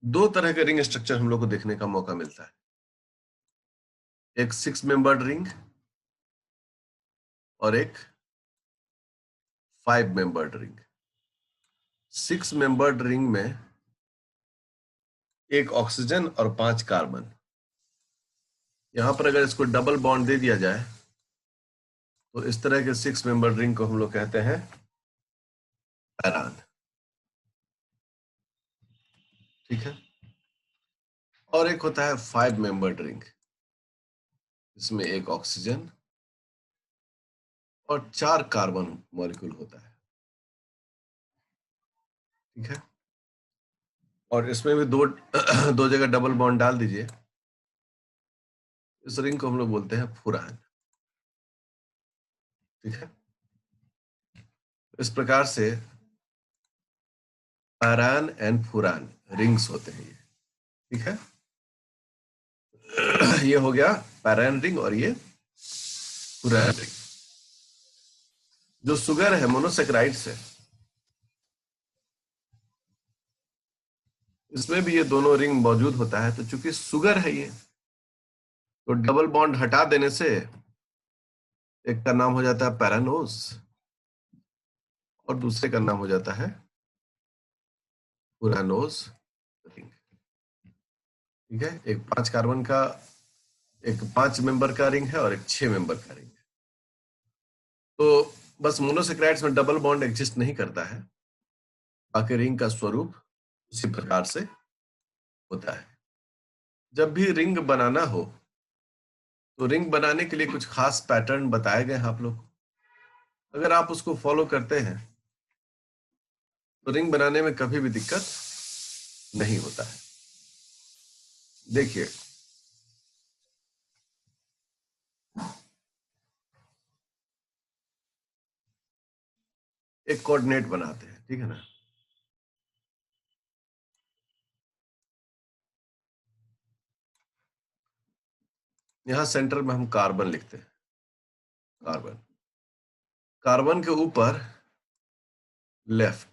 दो तरह के रिंग स्ट्रक्चर हम लोग को देखने का मौका मिलता है, एक 6 मेंबर्ड रिंग और एक 5 मेंबर्ड रिंग। 6 मेंबर्ड रिंग में एक ऑक्सीजन और 5 कार्बन। यहां पर अगर इसको डबल बॉन्ड दे दिया जाए तो इस तरह के 6 मेंबर्ड रिंग को हम लोग कहते हैं पैरान। ठीक है। और एक होता है 5 मेंबर्ड रिंग, इसमें एक ऑक्सीजन और 4 कार्बन मॉलिक्यूल होता है। ठीक है। और इसमें भी दो दो जगह डबल बॉन्ड डाल दीजिए। इस रिंग को हम लोग बोलते हैं फुरान। ठीक है। इस प्रकार से पैरान एंड फुरान रिंग्स होते हैं ये। ठीक है। ये हो गया पैरान रिंग और ये फुरान रिंग। जो सुगर है, मोनोसेक्राइड्स है, इसमें भी ये दोनों रिंग मौजूद होता है। तो चूंकि शुगर है ये, तो डबल बॉन्ड हटा देने से एक का नाम हो जाता है पैरानोस और दूसरे का नाम हो जाता है फुरानोस रिंग। ठीक है। एक 5 कार्बन का, एक 5 मेंबर का रिंग है और एक 6 मेंबर का रिंग है। तो बस मोनोसेक्राइड्स में डबल बॉन्ड एग्जिस्ट नहीं करता है, बाकी रिंग का स्वरूप उसी प्रकार से होता है। जब भी रिंग बनाना हो तो रिंग बनाने के लिए कुछ खास पैटर्न बताए गए हैं आप लोग। अगर आप उसको फॉलो करते हैं तो रिंग बनाने में कभी भी दिक्कत नहीं होता है। देखिए, एक कोऑर्डिनेट बनाते हैं। ठीक है ना। यहां सेंटर में हम कार्बन लिखते हैं। कार्बन, कार्बन के ऊपर लेफ्ट।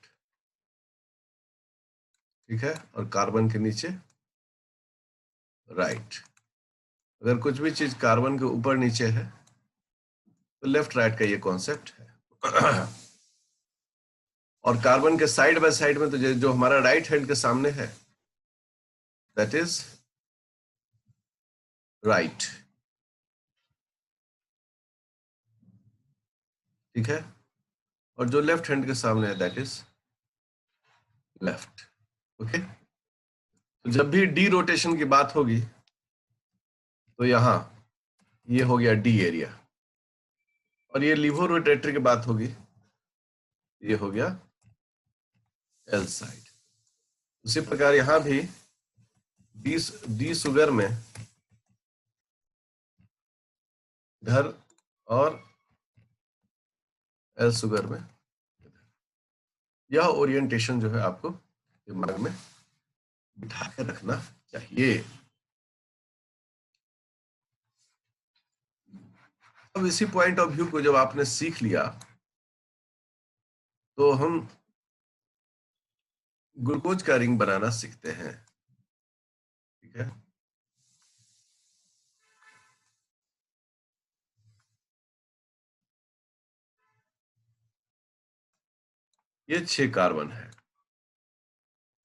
ठीक है। और कार्बन के नीचे राइट। अगर कुछ भी चीज कार्बन के ऊपर नीचे है तो लेफ्ट राइट का ये कॉन्सेप्ट है। और कार्बन के साइड बाय साइड में तो जो हमारा राइट हैंड के सामने है, दैट इज राइट। ठीक है। और जो लेफ्ट हैंड के सामने है, दैट इज लेफ्ट। ओके। तो जब भी डी रोटेशन की बात होगी तो यहां ये हो गया डी एरिया, और ये लिवो रोटेटरी की बात होगी, ये हो गया एल साइड। उसी प्रकार यहां भी डी शुगर में इधर और एल शुगर में। यह ओरिएंटेशन जो है आपको दिमाग में बिठा के रखना चाहिए। अब इसी पॉइंट ऑफ व्यू को जब आपने सीख लिया तो हम ग्लूकोज का रिंग बनाना सीखते हैं। ठीक है। ये 6 कार्बन है।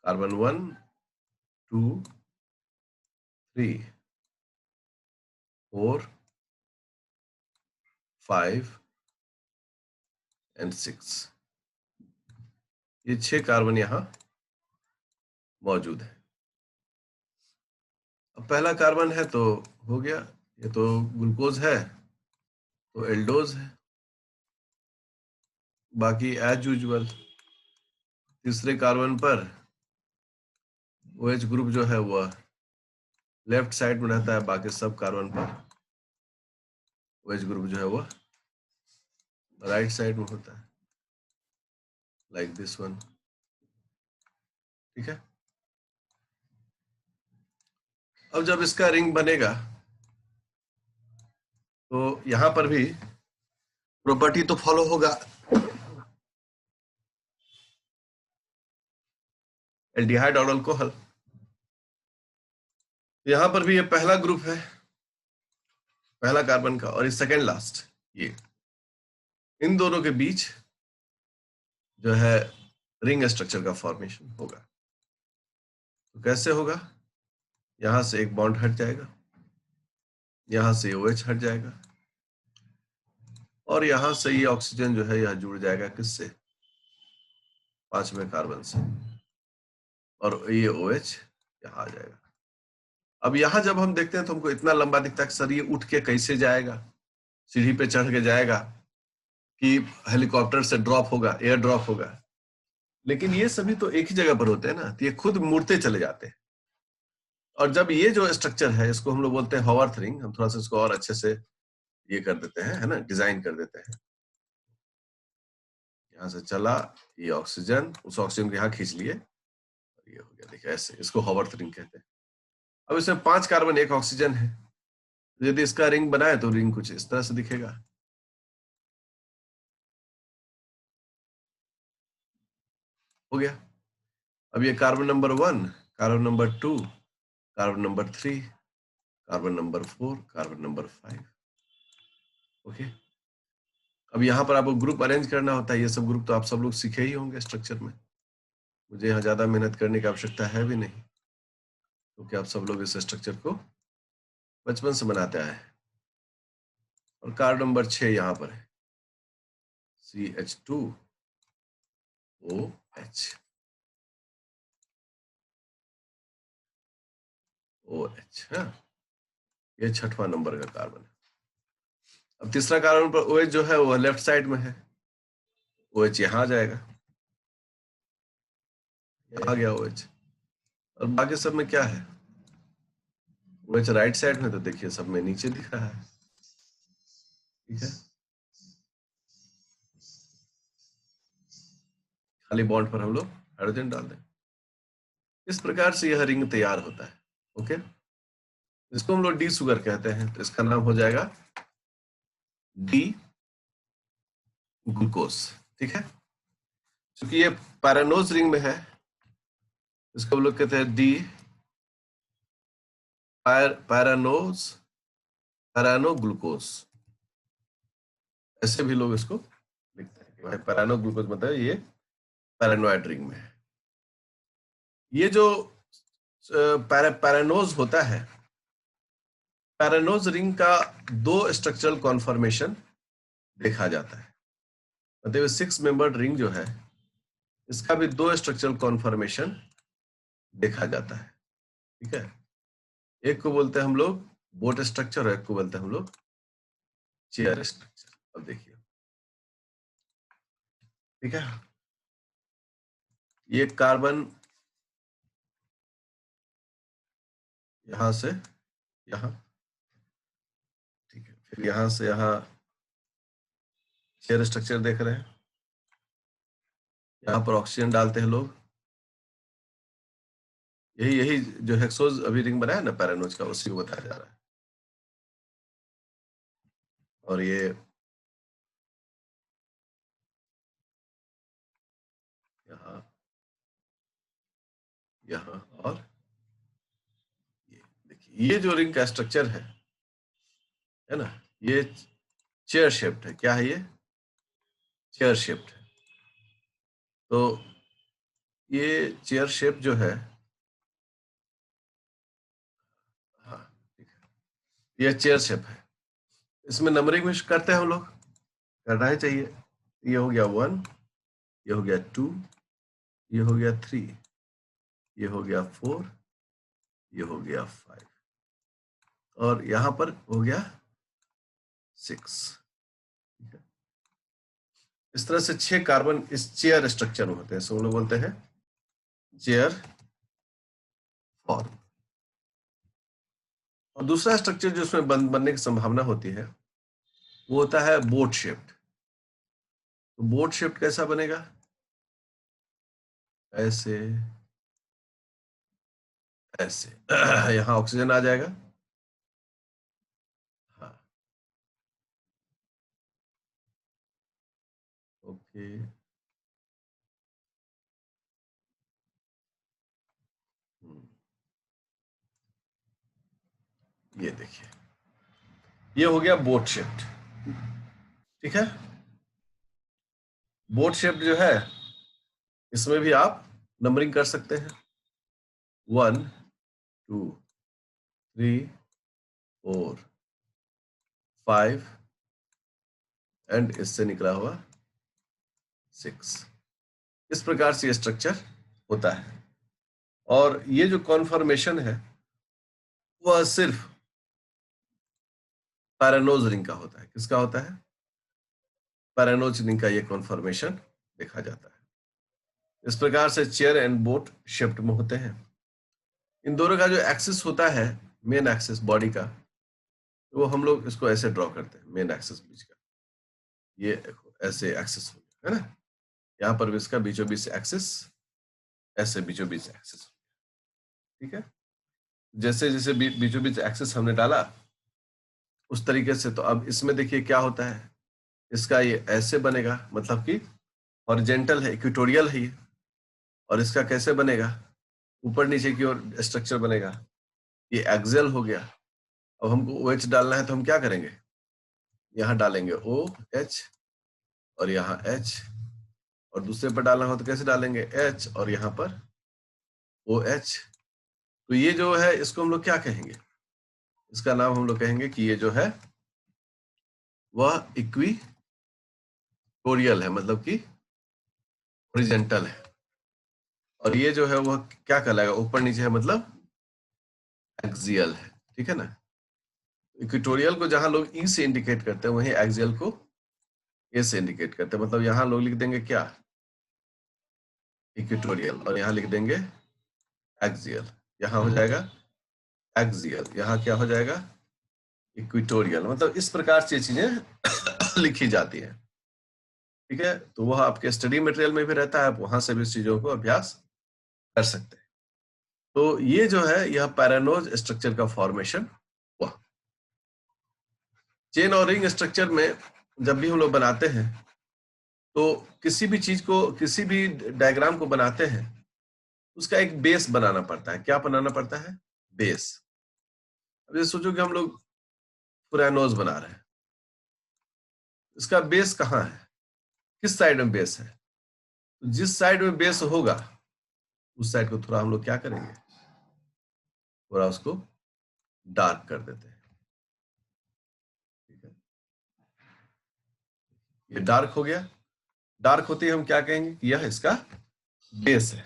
Carbon 1, 2, 3, 4, 5 and 6। ये 6 कार्बन यहां मौजूद है। अब पहला कार्बन है तो हो गया, ये तो ग्लूकोज है तो एल्डोज है। बाकी एज यूजुअल तीसरे कार्बन पर OH ग्रुप जो है वह लेफ्ट साइड में रहता है, बाकी सब कार्बन पर OH ग्रुप जो है वह राइट साइड में होता है, लाइक दिस वन। ठीक है। अब जब इसका रिंग बनेगा तो यहां पर भी प्रॉपर्टी तो फॉलो होगा। एल्डिहाइड और अल्कोहल यहां पर भी ये पहला ग्रुप है, पहला कार्बन का, और ये सेकेंड लास्ट, ये इन दोनों के बीच जो है रिंग स्ट्रक्चर का फॉर्मेशन होगा। तो कैसे होगा? यहां से एक बॉन्ड हट जाएगा, यहां से OH हट जाएगा, और यहां से ये ऑक्सीजन जो है यह जुड़ जाएगा किससे? 5वें कार्बन से, और ये OH यहाँ आ जाएगा। अब यहाँ जब हम देखते हैं तो हमको इतना लंबा दिखता है कि सर ये उठ के कैसे जाएगा, सीढ़ी पे चढ़ के जाएगा कि हेलीकॉप्टर से ड्रॉप होगा, एयर ड्रॉप होगा। लेकिन ये सभी तो एक ही जगह पर होते हैं ना, तो ये खुद मुड़ते चले जाते हैं। और जब ये जो स्ट्रक्चर है इसको हम लोग बोलते हैं हॉवर्थ रिंग, हम थोड़ा सा इसको और अच्छे से ये कर देते हैं, है ना, डिजाइन कर देते हैं। यहाँ से चला ये ऑक्सीजन, उस ऑक्सीजन को यहाँ खींच लिए, ये हो गया, देखिए ऐसे, इसको हॉवर्थ रिंग कहते हैं। अब इसमें 5 कार्बन 1 ऑक्सीजन है, यदि इसका रिंग बनाए तो रिंग कुछ इस तरह से दिखेगा। हो गया। अब ये carbon number 1, carbon number 2, carbon number 3, carbon number 4, carbon number 5। Okay. अब यहाँ पर आपको ग्रुप अरेंज करना होता है, ये सब ग्रुप तो आप सब लोग सीखे ही होंगे स्ट्रक्चर में, मुझे यहाँ ज्यादा मेहनत करने की आवश्यकता है भी नहीं, क्योंकि आप सब लोग इस स्ट्रक्चर को बचपन से बनाते आए हैं। और कार्बन नंबर 6 यहाँ पर है, CH2OH। OH, हाँ, ये 6वां नंबर का कार्बन है। अब तीसरा कार्बन पर OH जो है वो लेफ्ट साइड में है, OH यहाँ आ जाएगा, यहाँ आ गया OH। और बाकी सब में क्या है? OH राइट साइड में, तो देखिए सब में नीचे दिख रहा है, ठीक है। खाली बॉन्ड पर हम लोग हाइड्रोजन डाल दें। इस प्रकार से यह रिंग तैयार होता है। ओके, इसको हम लोग डी शुगर कहते हैं, तो इसका नाम हो जाएगा डी ग्लूकोज, ठीक है। क्योंकि ये पैरानोज रिंग में है, इसको हम लोग कहते हैं डी पैरानोज, पैरानो ग्लूकोज, ऐसे भी लोग इसको लिखते हैं कि भाई पैरानो ग्लूकोज मतलब ये पैरानोइड रिंग में है। ये जो पैरानोज होता है, पैरानोज रिंग का 2 स्ट्रक्चरल कॉन्फॉर्मेशन देखा जाता है, मतलब 6 मेंबर्ड रिंग जो है इसका भी 2 स्ट्रक्चरल कॉन्फॉर्मेशन देखा जाता है, ठीक है। एक को बोलते हैं हम लोग बोट स्ट्रक्चर, और एक को बोलते हैं हम लोग चेयर स्ट्रक्चर। अब देखिए, ठीक है, ये कार्बन यहां से यहां, ठीक है, फिर यहां से यहां चेयर स्ट्रक्चर देख रहे हैं, यहाँ पर ऑक्सीजन डालते हैं लोग, यही यही जो हेक्सोज अभी रिंग बनाया ना पैरानोज का, उसी को बताया जा रहा है। और ये यहाँ, यहाँ, और ये देखिए, ये जो रिंग का स्ट्रक्चर है ना, ये चेयर शेप्ड है। क्या है ये? चेयर शेप्ड है। तो ये चेयर शेप जो है, हाँ, ठीक है, ये चेयर शेप है। इसमें नंबरिंग भी करते हैं हम लोग, करना ही चाहिए। ये हो गया 1, ये हो गया 2, ये हो गया 3, ये हो गया 4, ये हो गया 5, और यहां पर हो गया 6। ठीक है, इस तरह से 6 कार्बन इस चेयर स्ट्रक्चर में होते हैं, सो लोग बोलते हैं चेयर फॉर्म। और दूसरा स्ट्रक्चर जो उसमें बनने की संभावना होती है वो होता है बोट शेप्ड। तो बोट शेप्ड कैसा बनेगा? ऐसे, ऐसे यहाँ ऑक्सीजन आ जाएगा, हाँ, ओके, ये देखिए, ये हो गया बोट शेप्ड। ठीक है, बोट शेप्ड जो है इसमें भी आप नंबरिंग कर सकते हैं, 1 2 3 4 5 एंड इससे निकला हुआ 6। इस प्रकार से ये स्ट्रक्चर होता है। और ये जो कॉन्फर्मेशन है वह सिर्फ पैरानोज रिंग का होता है। किसका होता है? पैरानोज रिंग का ये कॉन्फर्मेशन देखा जाता है। इस प्रकार से चेयर एंड बोट शेप्ड में होते हैं। इन दोनों का जो एक्सिस होता है, मेन एक्सिस बॉडी का, तो वो हम लोग इसको ऐसे ड्रॉ करते हैं, मेन एक्सिस बीच का, ये ऐसे एक्सिस हो गया है ना। यहाँ पर भी इसका बीचों बीच एक्सिस, ऐसे बीचों बीच एक्सिस। ठीक है, जैसे जैसे बीचों बीच एक्सिस हमने डाला उस तरीके से। तो अब इसमें देखिए क्या होता है, इसका ये ऐसे बनेगा, मतलब कि हॉरिजेंटल है, इक्वेटोरियल है ये। और इसका कैसे बनेगा, ऊपर नीचे की ओर स्ट्रक्चर बनेगा, ये एक्सियल हो गया। अब हमको OH डालना है तो हम क्या करेंगे, यहाँ डालेंगे OH और यहाँ H, और दूसरे पर डालना हो तो कैसे डालेंगे, H और यहाँ पर OH। तो ये जो है इसको हम लोग क्या कहेंगे, इसका नाम हम लोग कहेंगे कि ये जो है वह इक्विटोरियल है, मतलब कि हॉरिजेंटल है। और ये जो है वह क्या कहलाएगा, ऊपर नीचे है, मतलब एक्सियल है। ठीक है ना। इक्वेटोरियल को जहां लोग ई से इंडिकेट करते हैं, वहीं एक्सियल को ए से इंडिकेट करते हैं। मतलब यहां लोग लिख देंगे क्या, इक्वेटोरियल, और यहां लिख देंगे एक्सियल। यहां हो जाएगा एक्सियल, यहां क्या हो जाएगा, इक्वेटोरियल। मतलब इस प्रकार से चीजें लिखी जाती है। ठीक है, तो वह आपके स्टडी मटेरियल में भी रहता है, आप वहां से भी चीजों को अभ्यास कर सकते हैं। तो ये जो है यह पैरानोज स्ट्रक्चर का फॉर्मेशन हुआ। चेन और रिंग स्ट्रक्चर में जब भी हम लोग बनाते हैं तो किसी भी चीज को, किसी भी डायग्राम को बनाते हैं, उसका एक बेस बनाना पड़ता है। क्या बनाना पड़ता है, बेस। अब ये सोचो कि हम लोग पुरानोज बना रहे हैं, इसका बेस कहाँ है, किस साइड में बेस है। तो जिस साइड में बेस होगा उस साइड को थोड़ा हम लोग क्या करेंगे, थोड़ा उसको डार्क कर देते हैं। ठीक है, ये डार्क हो गया। डार्क होते ही हम क्या कहेंगे कि यह इसका बेस है।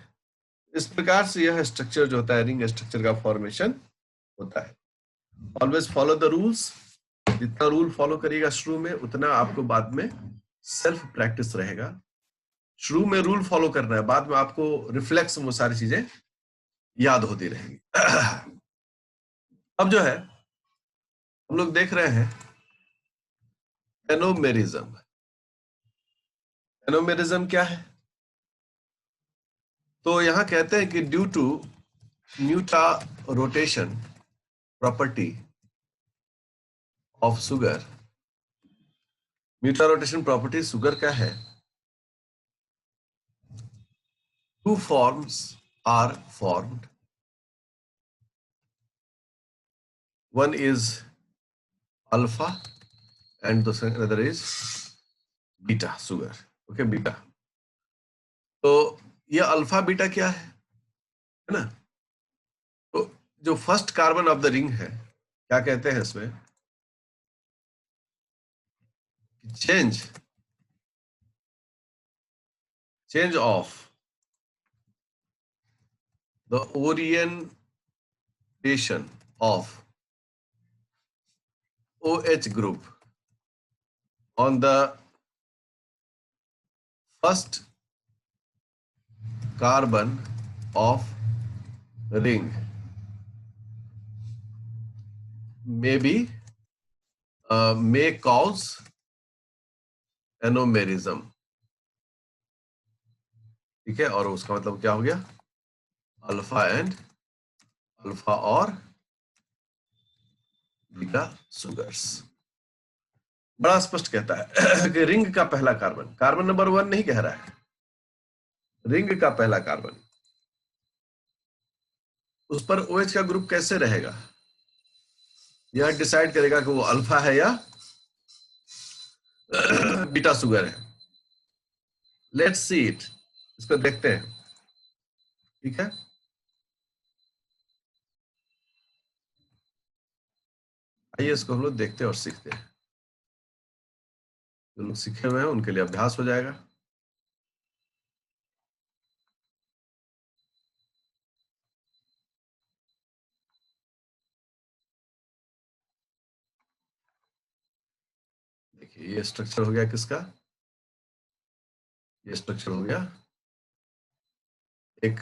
इस प्रकार से यह स्ट्रक्चर जो होता है, रिंग स्ट्रक्चर का फॉर्मेशन होता है। Always follow the rules. जितना रूल फॉलो करिएगा शुरू में, उतना आपको बाद में सेल्फ प्रैक्टिस रहेगा। शुरू में रूल फॉलो करना है, बाद में आपको रिफ्लेक्स वो सारी चीजें याद होती रहेंगी। अब जो है हम लोग देख रहे हैं एनोमेरिज्म। एनोमेरिज्म क्या है? तो यहां कहते हैं कि due to mutarotation property of sugar. Mutarotation property sugar का है, two forms are formed. One is alpha and the other is beta sugar. Okay, beta. तो ये अल्फा बीटा क्या है ना। तो जो first carbon of the ring है, क्या कहते हैं इसमें, change of the orientation of OH group on the first carbon of ring may cause एनोमेरिज्म। ठीक है, और उसका मतलब क्या हो गया, अल्फा और बीटा सुगर्स। बड़ा स्पष्ट कहता है कि रिंग का पहला कार्बन, कार्बन नंबर 1 नहीं कह रहा है, रिंग का पहला कार्बन, उस पर OH का ग्रुप कैसे रहेगा, यह डिसाइड करेगा कि वो अल्फा है या बीटा शुगर है। लेट्स सी इट, इसको देखते हैं। ठीक है, आइए इसको हम लोग देखते हैं और सीखते हैं। जो लोग सीखे हुए हैं उनके लिए अभ्यास हो जाएगा। देखिए ये स्ट्रक्चर हो गया किसका, ये स्ट्रक्चर हो गया एक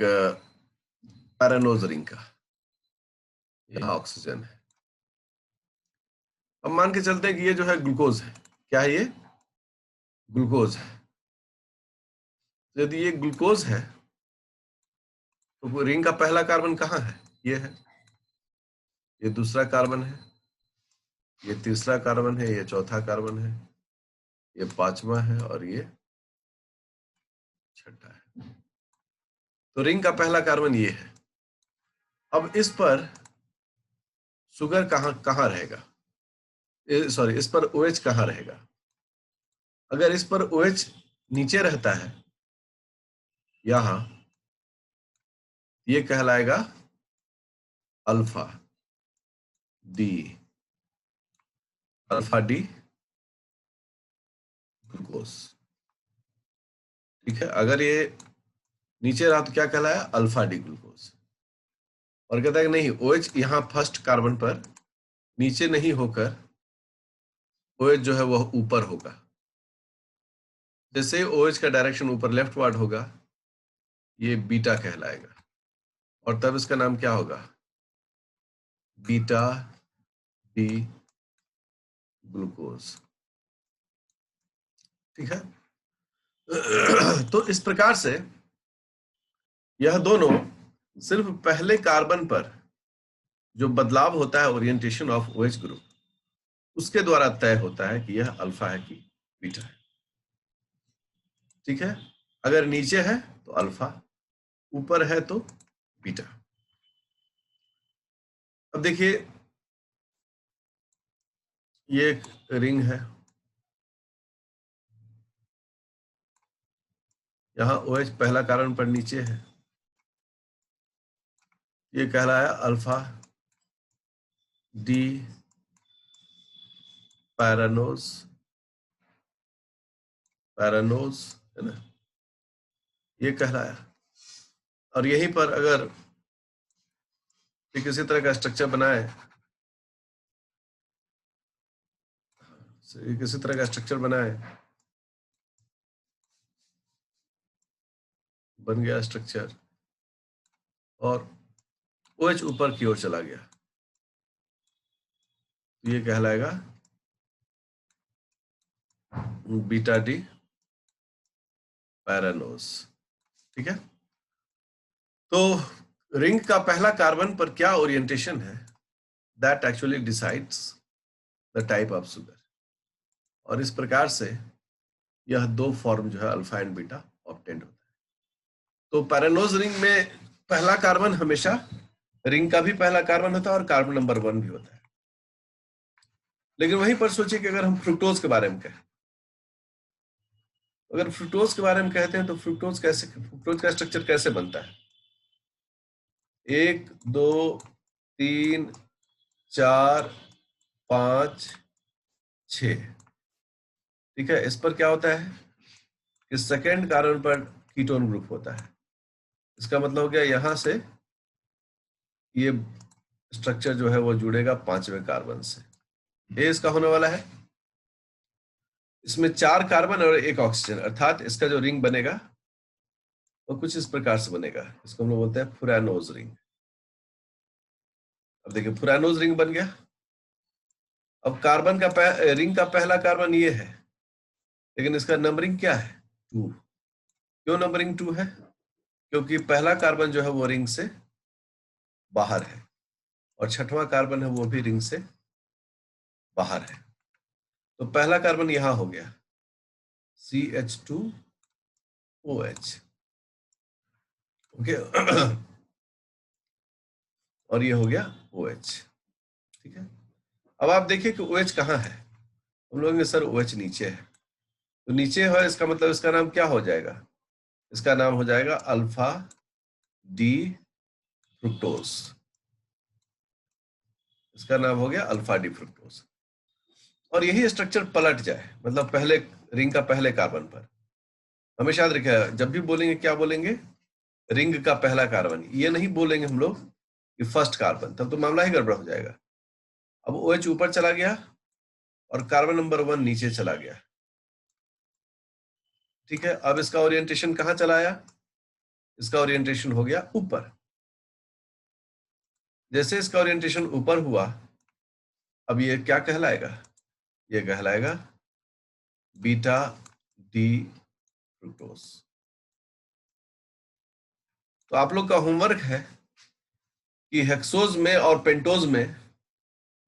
पैरानोज रिंग का। यहाँ ऑक्सीजन है। अब मान के चलते हैं कि ये जो है ग्लूकोज है। क्या है ये, ग्लूकोज है। तो यदि ये ग्लूकोज है तो रिंग का पहला कार्बन कहाँ है, ये है। ये दूसरा कार्बन है, ये तीसरा कार्बन है, ये चौथा कार्बन है, ये पांचवा है और ये छठा है। तो रिंग का पहला कार्बन ये है। अब इस पर शुगर कहाँ कहाँ रहेगा, सॉरी इस पर OH कहाँ रहेगा। अगर इस पर OH नीचे रहता है यहां, ये कहलाएगा alpha D, alpha D glucose. ठीक है, अगर ये नीचे रहा तो क्या कहलाया, अल्फा डी ग्लूकोज। और कहता है कि नहीं, OH यहां फर्स्ट कार्बन पर नीचे नहीं होकर OH जो है वह ऊपर होगा। जैसे OH का डायरेक्शन ऊपर लेफ्ट वार्ड होगा, ये बीटा कहलाएगा। और तब इसका नाम क्या होगा, बीटा डी ग्लूकोज। ठीक है। तो इस प्रकार से यह दोनों सिर्फ पहले कार्बन पर जो बदलाव होता है ओरिएंटेशन ऑफ OH ग्रुप, उसके द्वारा तय होता है कि यह अल्फा है कि बीटा है। ठीक है, अगर नीचे है तो अल्फा, ऊपर है तो बीटा। अब देखिए ये एक रिंग है, यहां OH पहला कार्बन पर नीचे है, ये कहलाया अल्फा डी पैरानोज, पैरानोज है ना, ये कहलाया। और यहीं पर अगर किसी तरह का स्ट्रक्चर बनाए, किसी तरह का स्ट्रक्चर बनाए, बन गया स्ट्रक्चर और OH ऊपर की ओर चला गया, तो ये कहलाएगा बीटा डी पैरानोज। ठीक है, तो रिंग का पहला कार्बन पर क्या ओरिएंटेशन है, that actually decides the type of sugar. और इस प्रकार से यह दो फॉर्म जो है अल्फा एंड बीटा ऑब्टेंड होता है। तो पैरानोज रिंग में पहला कार्बन हमेशा, रिंग का भी पहला कार्बन होता है और कार्बन नंबर 1 भी होता है। लेकिन वहीं पर सोचिए कि अगर हम फ्रुक्टोज के बारे में कहें, अगर फ्रुक्टोज के बारे में कहते हैं तो फ्रुक्टोज का स्ट्रक्चर कैसे बनता है, 1 2 3 4 5 6। ठीक है, इस पर क्या होता है कि सेकेंड कार्बन पर कीटोन ग्रुप होता है। इसका मतलब हो गया यहां से ये स्ट्रक्चर जो है वो जुड़ेगा 5वें कार्बन से। ये इसका होने वाला है, इसमें 4 कार्बन और 1 ऑक्सीजन, अर्थात इसका जो रिंग बनेगा वो कुछ इस प्रकार से बनेगा। इसको हम लोग बोलते हैं फुरानोज रिंग। अब देखिए फुरानोज रिंग बन गया। अब कार्बन का रिंग का पहला कार्बन ये है, लेकिन इसका नंबरिंग क्या है, 2। क्यों नंबरिंग 2 है, क्योंकि पहला कार्बन जो है वो रिंग से बाहर है और छठवां कार्बन है वो भी रिंग से बाहर है। तो पहला कार्बन यहां हो गया CH2OH। ओके और ये हो गया OH। ठीक है, अब आप देखिए कि OH कहाँ है। हम लोग सर OH नीचे है, तो नीचे है इसका मतलब इसका नाम क्या हो जाएगा, इसका नाम हो जाएगा अल्फा डी फ्रुक्टोज। इसका नाम हो गया अल्फा डी फ्रुक्टोज। और यही स्ट्रक्चर पलट जाए, मतलब पहले रिंग का पहले कार्बन पर, हमेशा याद रखिएगा जब भी बोलेंगे क्या बोलेंगे, रिंग का पहला कार्बन, ये नहीं बोलेंगे हम लोग कि फर्स्ट कार्बन, तब तो मामला ही गड़बड़ हो जाएगा। अब OH ऊपर चला गया और कार्बन नंबर 1 नीचे चला गया, ठीक है। अब इसका ओरिएंटेशन कहाँ चला आया, इसका ओरिएंटेशन हो गया ऊपर। जैसे इसका ओरिएंटेशन ऊपर हुआ, अब ये क्या कहलाएगा, ये कहलाएगा बीटा डी फ्रुक्टोज। तो आप लोग का होमवर्क है कि हेक्सोज में और पेंटोज में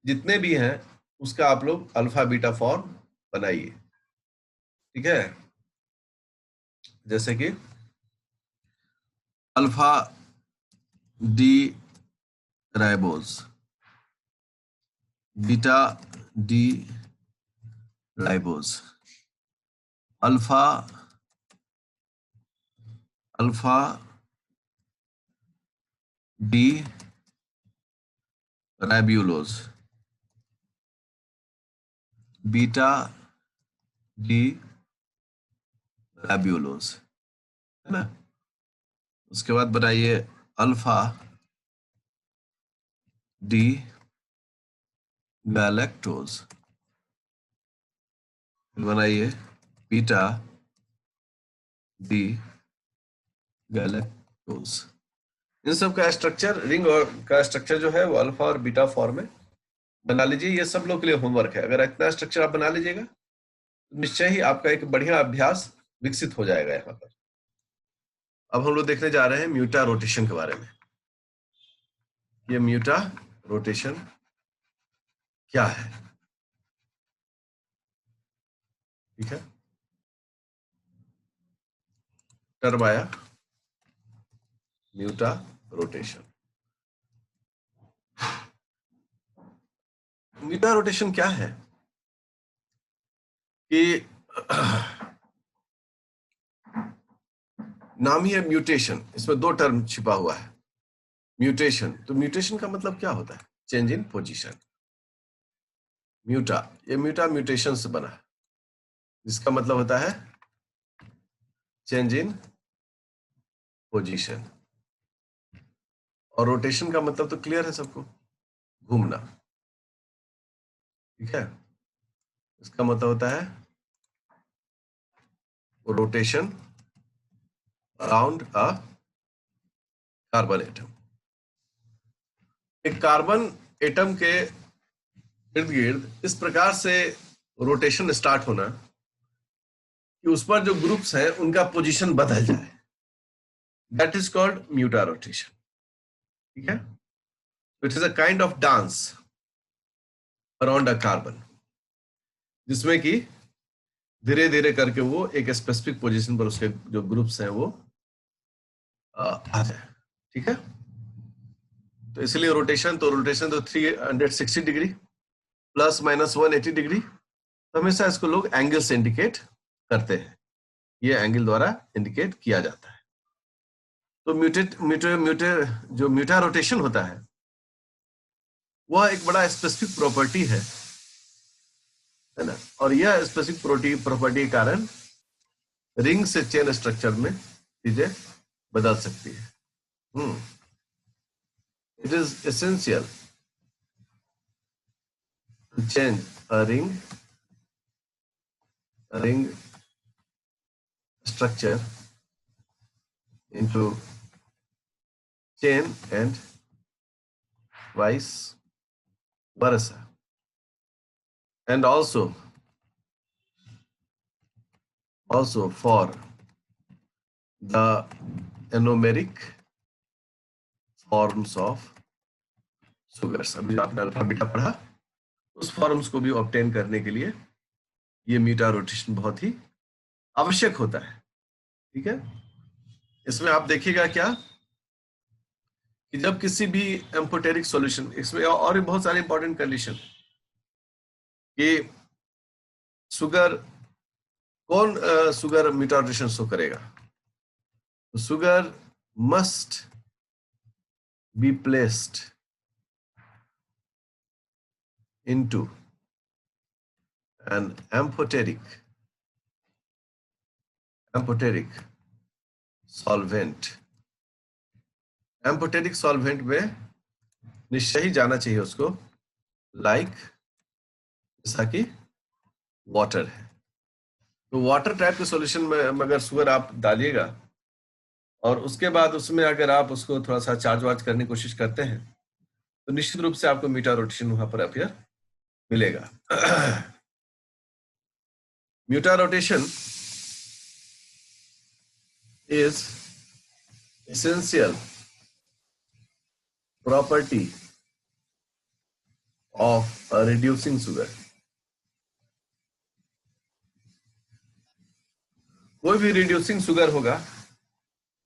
जितने भी हैं उसका आप लोग अल्फा बीटा फॉर्म बनाइए, ठीक है। जैसे कि alpha D ribose, beta D ribose, alpha D ribulose, beta D ribulose, है ना। उसके बाद बनाइए अल्फा डी गैलेक्टोज, बनाइए बीटा डी गैलेक्टोज। इन सब का स्ट्रक्चर, रिंग का स्ट्रक्चर जो है वो अल्फा और बीटा फॉर्म में बना लीजिए। ये सब लोग के लिए होमवर्क है। अगर इतना स्ट्रक्चर आप बना लीजिएगा तो निश्चय ही आपका एक बढ़िया अभ्यास विकसित हो जाएगा यहाँ पर। अब हम लोग देखने जा रहे हैं म्यूटा रोटेशन के बारे में। ये म्यूटा रोटेशन क्या है, ठीक है। टर्म आया म्यूटा रोटेशन। म्यूटा रोटेशन क्या है कि नाम ही है म्यूटेशन, इसमें दो टर्म छिपा हुआ है। म्यूटेशन, तो म्यूटेशन का मतलब क्या होता है, चेंज इन पोजीशन। म्यूटा, ये म्यूटा म्यूटेशन से बना है, जिसका मतलब होता है चेंज इन पोजीशन। और रोटेशन का मतलब तो क्लियर है सबको, घूमना, ठीक है। इसका मतलब होता है rotation around a carbon atom. एक कार्बन एटम के इर्द गिर्द इस प्रकार से रोटेशन स्टार्ट होना कि उस पर जो ग्रुप्स हैं उनका पोजीशन बदल जाए, दैट इज कॉल्ड म्यूटा रोटेशन, ठीक है। It is a kind of dance around a carbon, जिसमें कि धीरे धीरे करके वो एक स्पेसिफिक पोजीशन पर उसके जो ग्रुप्स हैं वो आ जाए, ठीक है। तो इसलिए रोटेशन तो 360 डिग्री प्लस माइनस 180 डिग्री, तो हमेशा इसको लोग एंगल से इंडिकेट करते हैं, ये एंगल द्वारा इंडिकेट किया जाता है। तो जो म्यूटा रोटेशन होता है वह एक बड़ा स्पेसिफिक प्रॉपर्टी है ना। और यह स्पेसिफिक प्रॉपर्टी के कारण रिंग से चेन स्ट्रक्चर में चीजें बदल सकती है। It is essential to change a ring structure into chain and vice versa, and also for the anomeric forms of sugars। अभी आपने अल्फा बीटा पढ़ा, उस फॉर्म्स को भी ऑब्टेन करने के लिए ये म्यूटा रोटेशन बहुत ही आवश्यक होता है, ठीक है। इसमें आप देखिएगा क्या कि जब किसी भी एम्फोटेरिक सॉल्यूशन, इसमें और भी बहुत सारे इंपॉर्टेंट कंडीशन, कि शुगर कौन शुगर मीटा रोटेशन शो करेगा? तो sugar must be placed into an amphoteric solvent. Amphoteric solvent में निश्चय ही जाना चाहिए उसको, लाइक जैसा कि वाटर है। तो वाटर टाइप के सॉल्यूशन में अगर शुगर आप डालिएगा और उसके बाद उसमें अगर आप उसको थोड़ा सा चार्ज वार्ज करने की कोशिश करते हैं तो निश्चित रूप से आपको मीटा रोटेशन वहां पर अपीयर मिलेगा। म्यूटा rotation is essential property of reducing sugar. कोई भी रिड्यूसिंग शुगर होगा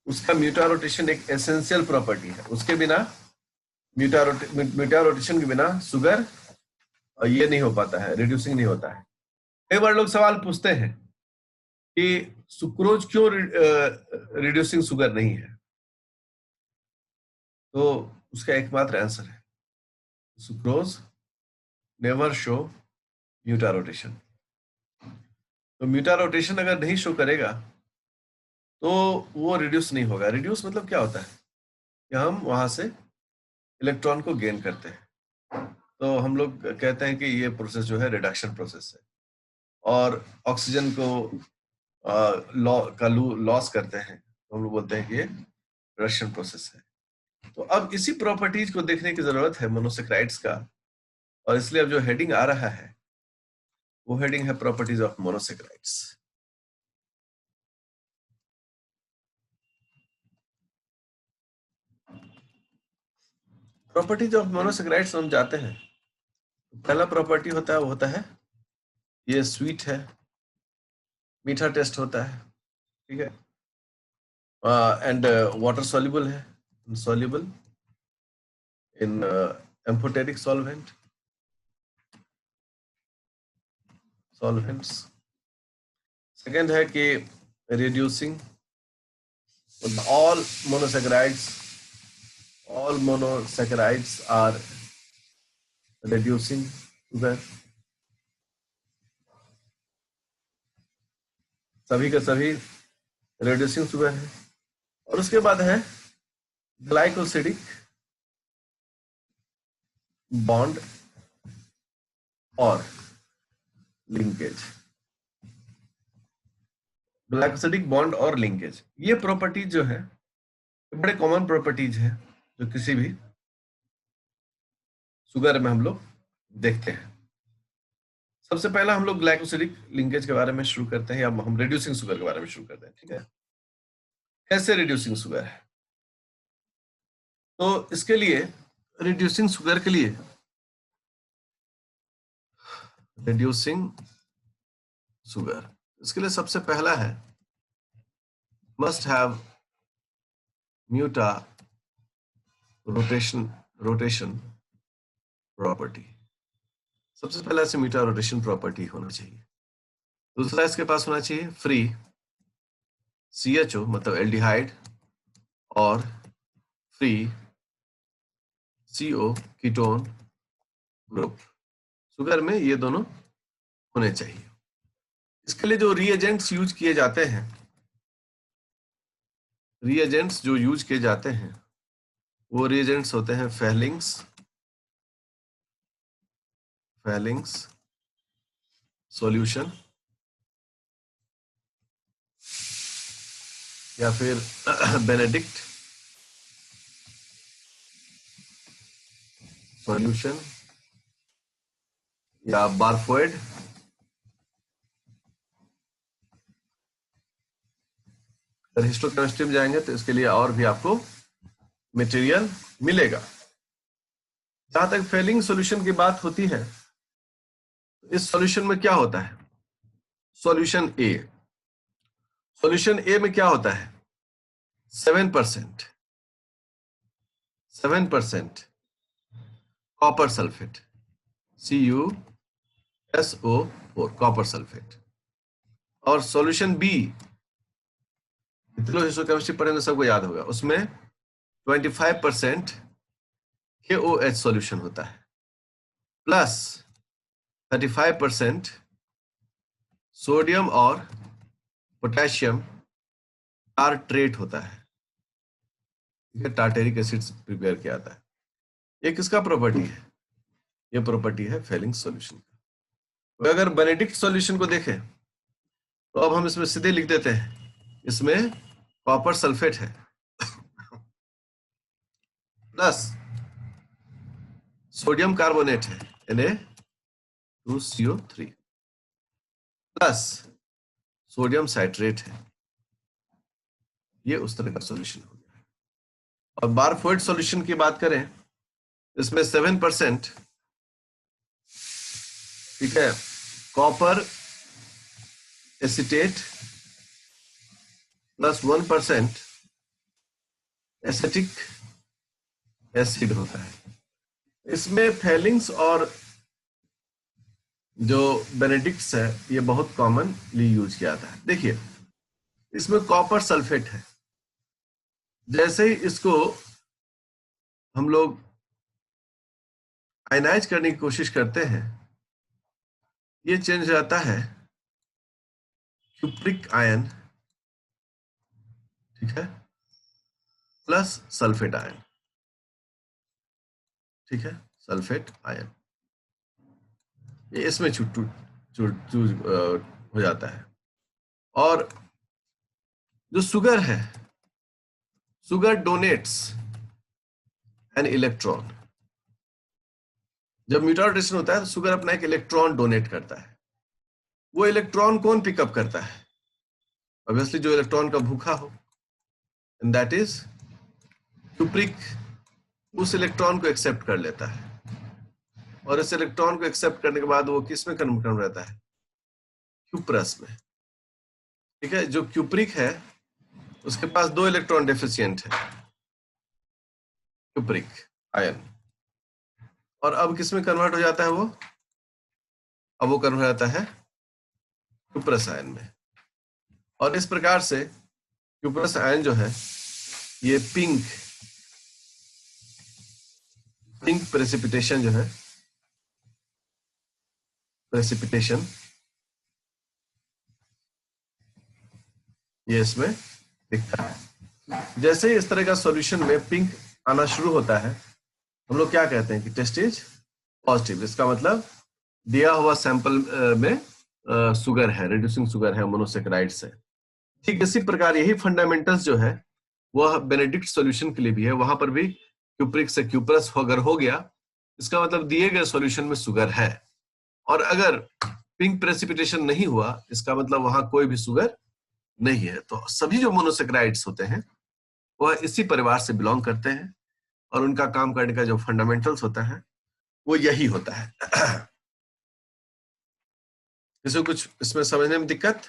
उसका म्यूटा रोटेशन एक एसेंशियल प्रॉपर्टी है। उसके बिना म्यूटा रोटेशन के बिना शुगर ये नहीं हो पाता है, रिड्यूसिंग नहीं होता है। कई बार लोग सवाल पूछते हैं कि सुक्रोज क्यों रिड्यूसिंग शुगर नहीं है? तो उसका एकमात्र आंसर है सुक्रोज नेवर शो म्यूटा रोटेशन। तो म्यूटा रोटेशन अगर नहीं शो करेगा तो वो रिड्यूस नहीं होगा। रिड्यूस मतलब क्या होता है कि हम वहां से इलेक्ट्रॉन को गेन करते हैं। तो हम लोग कहते हैं कि ये प्रोसेस जो है रिडक्शन प्रोसेस है, और ऑक्सीजन को लॉस करते हैं तो हम लोग बोलते हैं कि ये रिडक्शन प्रोसेस है। तो अब इसी प्रॉपर्टीज को देखने की जरूरत है मोनोसेक्राइड्स का, और इसलिए अब जो हेडिंग आ रहा है वो हेडिंग है properties of monosaccharides. Properties of monosaccharides हम जाते हैं। पहला प्रॉपर्टी होता है वो होता है ये स्वीट है, मीठा टेस्ट होता है, ठीक है, एंड वाटर सॉल्युबल है, soluble in amphoteric solvents. Second है कि reducing all monosaccharides are reducing sugar, सभी का सभी रिड्यूसिंग शुगर है। और उसके बाद है ग्लाइकोसिडिक बॉन्ड और लिंकेज। ग्लाइकोसिडिक बॉन्ड और लिंकेज ये प्रॉपर्टीज जो है बड़े कॉमन प्रॉपर्टीज है जो किसी भी शुगर में हम लोग देखते हैं। सबसे पहला हम लोग ग्लाइकोसिडिक लिंकेज के बारे में शुरू करते हैं, या हम रिड्यूसिंग शुगर के बारे में शुरू करते हैं, ठीक है। कैसे रिड्यूसिंग शुगर है? तो इसके लिए रिड्यूसिंग शुगर के लिए रिड्यूसिंग शुगर इसके लिए सबसे पहला है मस्ट हैव म्यूटा रोटेशन प्रॉपर्टी। सबसे पहला से म्यूटा रोटेशन प्रॉपर्टी होना चाहिए। दूसरा इसके पास होना चाहिए फ्री CHO मतलब एल्डिहाइड और free CO ketone group. Sugar में ये दोनों होने चाहिए। इसके लिए जो रिएजेंट्स यूज किए जाते हैं, वो रिएजेंट्स होते हैं फेलिंग्स सॉल्यूशन, या फिर बेनेडिक्ट सॉल्यूशन, या बारफोइड, अगर हिस्टोकेमिस्ट्री में जाएंगे तो इसके लिए और भी आपको मटेरियल मिलेगा। जहां तक फेलिंग सॉल्यूशन की बात होती है, इस सॉल्यूशन में क्या होता है? सॉल्यूशन ए में क्या होता है? 7% copper sulphate CuSO4। SO4 copper sulphate. और सॉल्यूशन बी, हिस्टोकेमिस्ट्री पढ़ेंगे सबको याद होगा, उसमें 25% KOH सॉल्यूशन होता है प्लस 35% सोडियम और पोटेशियम टार्ट्रेट होता है। टार्टेरिक एसिड से प्रिपेयर किया जाता है। ये किसका प्रॉपर्टी है? ये प्रॉपर्टी है फेलिंग सॉल्यूशन का। तो अगर बेनेडिक्ट सॉल्यूशन को देखें तो अब हम इसमें सीधे लिख देते हैं, इसमें कॉपर सल्फेट है प्लस सोडियम कार्बोनेट है Na2CO3 प्लस सोडियम साइट्रेट है। ये उस तरह का सॉल्यूशन हो गया। और बारफोर्ड सॉल्यूशन की बात करें, इसमें 7%, ठीक है, copper acetate plus 1% acetic acid होता है। इसमें फेलिंग्स और जो बेनेडिक्ट्स है ये बहुत कॉमनली यूज किया जाता है। देखिए इसमें कॉपर सल्फेट है, जैसे ही इसको हम लोग आयनाइज करने की कोशिश करते हैं, ये चेंज हो जाता है क्यूप्रिक आयन, ठीक है, प्लस सल्फेट आयन, ठीक है, सल्फेट आयन, ये इसमें चूज हो जाता है। और जो शुगर है, शुगर डोनेट्स एन इलेक्ट्रॉन। जब म्यूटारोटेशन होता है तो शुगर अपना एक इलेक्ट्रॉन डोनेट करता है। वो इलेक्ट्रॉन कौन पिकअप करता है? ऑब्वियसली जो इलेक्ट्रॉन का भूखा हो, एंड दैट इज क्यूप्रिक, उस इलेक्ट्रॉन को एक्सेप्ट कर लेता है। और इस इलेक्ट्रॉन को एक्सेप्ट करने के बाद वो किस में कन्वर्ट रहता है? क्यूप्रस में, ठीक है। जो क्यूप्रिक है उसके पास 2 इलेक्ट्रॉन डेफिशिएंट है, क्यूप्रिक आयन, और अब किस में कन्वर्ट हो जाता है वो? अब वो कन्वर्ट हो जाता है क्यूप्रस आयन में। और इस प्रकार से क्यूप्रस आयन जो है ये पिंक प्रेसिपिटेशन जो है, प्रेसिपिटेशन ये इसमें दिखता है। जैसे ही इस तरह का सॉल्यूशन में पिंक आना शुरू होता है, हम लोग क्या कहते हैं कि टेस्ट इज पॉजिटिव। इसका मतलब दिया हुआ सैंपल में शुगर है, रिड्यूसिंग शुगर है, मोनोसेक्राइड्स है। ठीक इसी प्रकार यही फंडामेंटल्स जो है वह बेनेडिक्ट सॉल्यूशन के लिए भी है। वहां पर भी क्यूप्रिक से क्यूप्रस अगर हो गया, इसका मतलब दिए गए सॉल्यूशन में शुगर है। और अगर पिंक प्रेसिपिटेशन नहीं हुआ, इसका मतलब वहां कोई भी शुगर नहीं है। तो सभी जो मोनोसेक्राइड्स होते हैं वह इसी परिवार से बिलोंग करते हैं, और उनका काम करने का जो फंडामेंटल्स होता है वो यही होता है। इसमें कुछ इसमें समझने में दिक्कत?